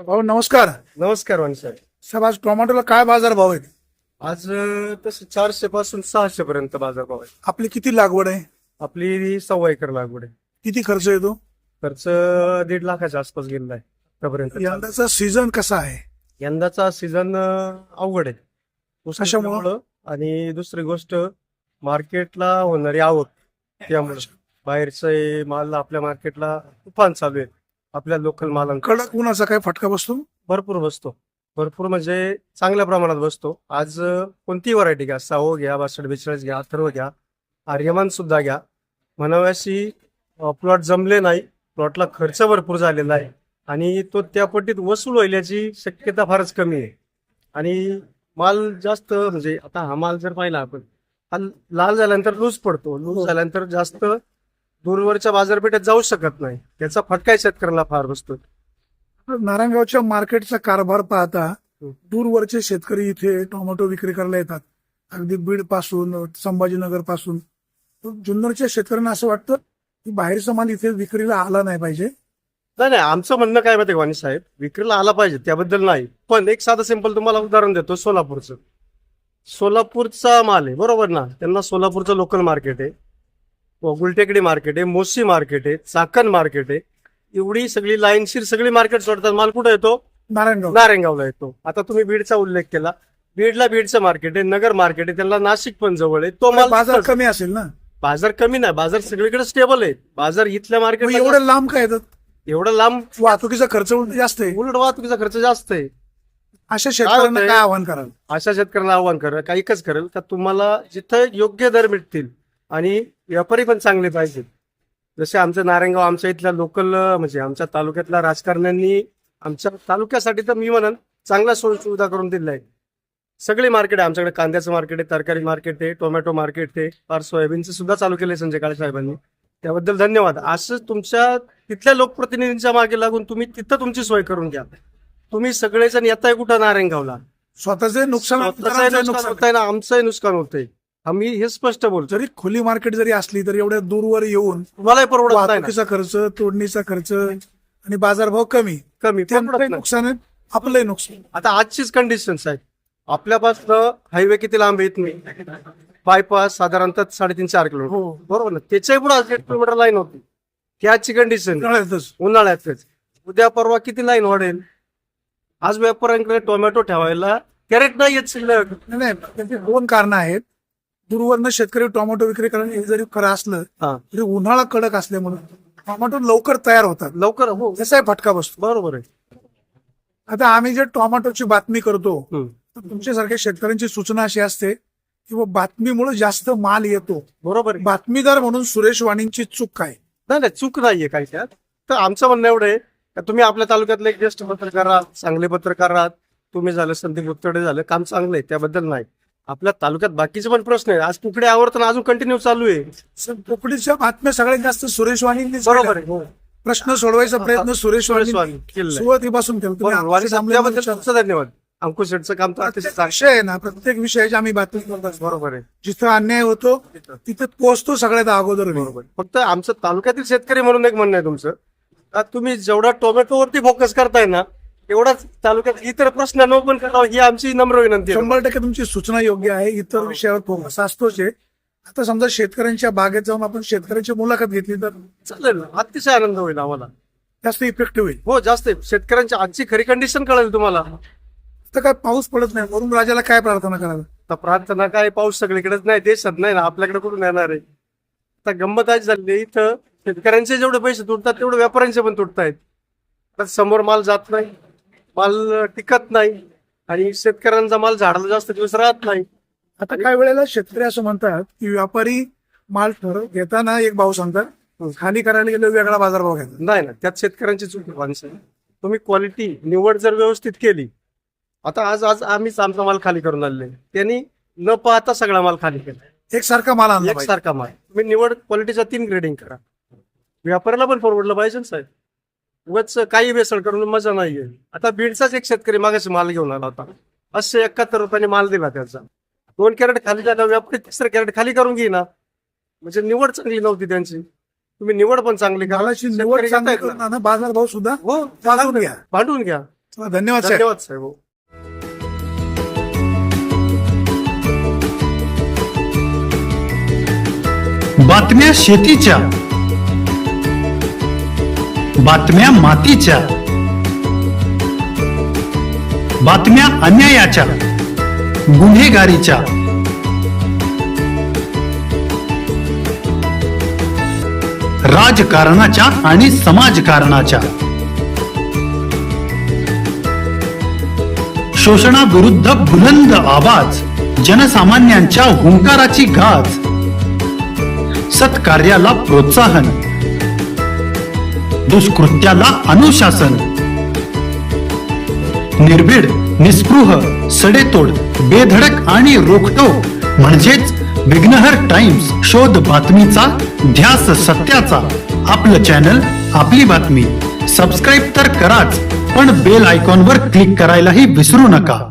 भाऊ नमस्कार. नमस्कार वाणी साहेब. साहेब आज टोमॅटोला काय बाजार भाव आहेत? आज तसं 400 पासून 600 पर्यंत बाजारभाव आहे. आपली किती लागवड आहे? आपली 1.25 एकर लागवड आहे. किती खर्च येतो? खर्च 1.5 लाखाच्या आसपास गेलेला आहे आतापर्यंत. यंदाचा सीझन कसा आहे? यंदाचा सीझन अवघड आहे कशामुळं? उष्णतेमुळं आणि दुसरी गोष्ट मार्केटला होणारी आवक त्यामुळे बाहेरचा माल आपल्या मार्केटला तुफान चालू आहे. आपल्या लोकल मालांकडे कडक उन्हाचा काय फटका बसतो? भरपूर बसतो. भरपूर म्हणजे चांगल्या प्रमाणात बसतो. आज कोणतीही व्हरायटी घ्या, सावो घ्या, 62-42 घ्या, अथर्व घ्या, आर्यमान सुद्धा घ्या, म्हणाव्याशी प्लॉट जमले नाही. प्लॉटला खर्च भरपूर झालेला आहे आणि तो त्या पट्टीत वसूल होण्याची शक्यता फारच कमी आहे. आणि माल जास्त म्हणजे आता हा माल जर पाहिला आपण, हा लाल झाल्यानंतर लूज पडतो. लूज झाल्यानंतर जास्त दूरवरच्या बाजारपेठेत जाऊ शकत नाही. त्याचा फटका शेतकऱ्याला फार बसतो. नारायणगावच्या मार्केटचा कारभार पाहता दूरवरचे शेतकरी इथे टोमॅटो विक्री करायला येतात. अगदी बीड पासून, संभाजीनगर पासून. जुन्नरच्या शेतकऱ्यांना असं वाटतं की बाहेरचा माल इथे विक्रीला आला नाही पाहिजे. नाही, आमचं म्हणणं काय माहिती वाणी साहेब, विक्रीला आला पाहिजे त्याबद्दल नाही. पण एक साधं सिंपल तुम्हाला उदाहरण देतो. सोलापूरचा माल आहे बरोबर ना. त्यांना सोलापूरचं लोकल मार्केट आहे, गुलटेकडी मार्केट आहे, मोसी मार्केट आहे, चाकण मार्केट आहे. एवढी सगळी लाईनशीर सगळी मार्केट सोडतात. माल कुठे येतो? नारायणगावला येतो. आता तुम्ही बीडचा उल्लेख केला. बीडचं मार्केट आहे, नगर मार्केट आहे, त्यांना नाशिक पण जवळ आहे. तो माल बाजार कमी असेल ना? बाजार कमी नाही, बाजार सगळीकडे स्टेबल आहे. बाजार इथल्या मार्केट एवढं लांब काय येतात? एवढं लांब वाहतुकीचा खर्च उलट जास्त आहे. उलट वाहतुकीचा खर्च जास्त आहे. अशा शेतकऱ्यांना काय आव्हान कराल? अशा शेतकऱ्यांना आव्हान करेल का एकच करेल का तुम्हाला जिथं योग्य दर मिळतील आणि व्यापारी पण चांगले पाहिजेत. जसे आमचं नारायणगाव, आमच्या इथल्या लोकल म्हणजे आमच्या तालुक्यातल्या राजकारण्यांनी आमच्या तालुक्यासाठी तर मी म्हणन चांगल्या सोयी सुविधा करून दिल्या आहेत. सगळी मार्केट आहे आमच्याकडे. कांद्याचं मार्केट आहे, तरकारी मार्केट आहे, टोमॅटो मार्केट आहे, फार सोयाबीनचं सुद्धा चालू केलंय संजय काळे साहेबांनी. त्याबद्दल धन्यवाद. असं तुमच्या तिथल्या लोकप्रतिनिधींच्या मागे लागून तुम्ही तिथं तुमची सोय करून घ्या. तुम्ही सगळेजण येताय कुठं नारायणगावला, स्वतःचे नुकसान होतंय ना, आमचंही नुकसान होतंय. आम्ही हे स्पष्ट बोलतो. जरी खुली मार्केट जरी असली तरी एवढ्या दूरवर येऊन तुम्हालाही परवडत नाही ना. वाहतुकीचा खर्च, तोडणीचा खर्च आणि बाजारभाव कमी परवडत नाही. नुकसान आहे, आपलंही नुकसान. आता आजचीच कंडिशन आहे. आपल्यापासून हायवे किती लांब येत नाही, बायपास साधारणतः 3.5-4 किलोमीटर हो. बरोबर ना. त्याच्याही पुढे 8 किलोमीटर लाईन होती. ती आजची कंडिशन उन्हाळ्यातच. उद्या परवा किती लाईन वाढेल. आज व्यापाऱ्यांकडे टोमॅटो ठेवायला कॅरेट नाही येत शिल्लक. नाही, त्याची 2 कारणं आहेत. दूरवरनं शेतकरी टोमॅटो विक्री करणं हे जरी खरं असलं तरी उन्हाळा कडक असल्यामुळे टोमॅटो लवकर तयार होतात, लवकर हो त्याचाही फटका बसतो. बरोबर आहे. आता आम्ही जे टोमॅटोची बातमी करतो तर तुमच्यासारख्या शेतकऱ्यांची सूचना अशी असते की बातमीमुळे जास्त माल येतो. बरोबर आहे. बातमीदार म्हणून सुरेश वाणींची चूक काय? नाही, चूक नाहीये काही त्यात. तर आमचं म्हणणं एवढं आहे का तुम्ही आपल्या तालुक्यातले एक ज्येष्ठ पत्रकार आहात, चांगले पत्रकार आहात. तुम्ही झालं, संदीप उत्तडे झालं, काम चांगलं आहे, त्याबद्दल नाही. आपल्या तालुक्यात बाकीचे पण प्रश्न आहेत. आज कुकडे आवर्तन अजून कंटिन्यू चालू आहे. कुकडीच्या बातम्या सगळ्यात जास्त सुरेश वाणींनी बरोबर आहे. प्रश्न सोडवायचा प्रयत्न सुरेश वाणी केलं सुरुवातीपासून तुमचं धन्यवाद. अंकुश शेटचं काम तर अतिशय चांगलं विषय आहे ना, प्रत्येक विषयाची आम्ही बातमी करतो. बरोबर आहे. जिथं अन्याय होतो तिथे पोहोचतो सगळ्यात अगोदर. बरोबर. फक्त आमचं तालुक्यातील शेतकरी म्हणून एक म्हणणं आहे तुमचं का तुम्ही जेवढा टोमॅटोवरती फोकस करताय ना एवढाच तालुक्यात इतर प्रश्न न पण करावं ही आमची नम्र विनंती आहे. 100% तुमची सूचना योग्य आहे. इतर विषयावर फोकस असतोच आहे. आता समजा शेतकऱ्यांच्या बागेत जाऊन आपण शेतकऱ्यांची मुलाखत घेतली तर चालेल, अतिशय आनंद होईल आम्हाला. जास्त इफेक्टिव्ह होईल. हो, जास्त शेतकऱ्यांची आजची खरी कंडिशन कळेल तुम्हाला. तर काय पाऊस पडत नाही, वरून राजाला काय प्रार्थना करावी? तर प्रार्थना काय, पाऊस सगळीकडेच नाही, देशात नाही ना, आपल्याकडे कुठून येणार आहे. आता गंमत आज झाली इथं शेतकऱ्यांचे जेवढे पैसे तुटतात तेवढे व्यापाऱ्यांचे पण तुटतायत. तर समोर माल जात नाही, माल टिकत नाही आणि शेतकऱ्यांचा माल झाडाला जास्त दिवस राहत नाही. आता काही वेळेला शेतकरी असं म्हणतात की व्यापारी माल घेताना एक भाव सांगतात, खाली करायला गेलो वेगळा बाजारभाव घेतात. नाही ना, त्यात शेतकऱ्यांची चूक आहे. तुम्ही क्वालिटी निवड जर व्यवस्थित केली. आता आज आम्हीच आमचा माल खाली करून आणले, त्यांनी न पाहता सगळा माल खाली केला. एकसारखा माल आणला, एकसारखा माल. तुम्ही निवड क्वालिटीचा 3 ग्रेडिंग करा. व्यापाऱ्याला पण परवडलं पाहिजे ना साहेब. उगाच काही बेसळ करून मजा नाहीये. आता बीडचाच एक शेतकरी मागाशी माल घेऊन आला होता, 871 रुपयाने माल दिला त्याचा. 2 कॅरेट खाली झाला, व्यापारी 3रं कॅरेट खाली करून घेईना. म्हणजे निवड चांगली नव्हती त्यांची. तुम्ही निवड पण चांगली करा, बाजारभाव सुद्धा भांडून घ्या. चला, धन्यवाद साहेब. धन्यवाद साहेब. हो. बातम्या शेतीच्या, बातम्या मातीच्या, बातम्या अन्यायाच्या, गुन्हेगारीच्या, राजकारणाच्या आणि समाजकारणाच्या, शोषणाविरुद्ध बुलंद आवाज, जनसामान्यांच्या हुंकाराची गाज, सत्कार्याला प्रोत्साहन, दुष्कृत्याला अनुशासन, निर्भीड, निस्पृह, सडेतोड, बेधडक आणि रोखटोक म्हणजेच विघ्नहर टाइम्स. शोध बातमीचा, ध्यास सत्याचा. आपलं चॅनल, आपली बातमी. सबस्क्राईब तर कराच, पण बेल आयकॉनवर क्लिक करायलाही विसरू नका.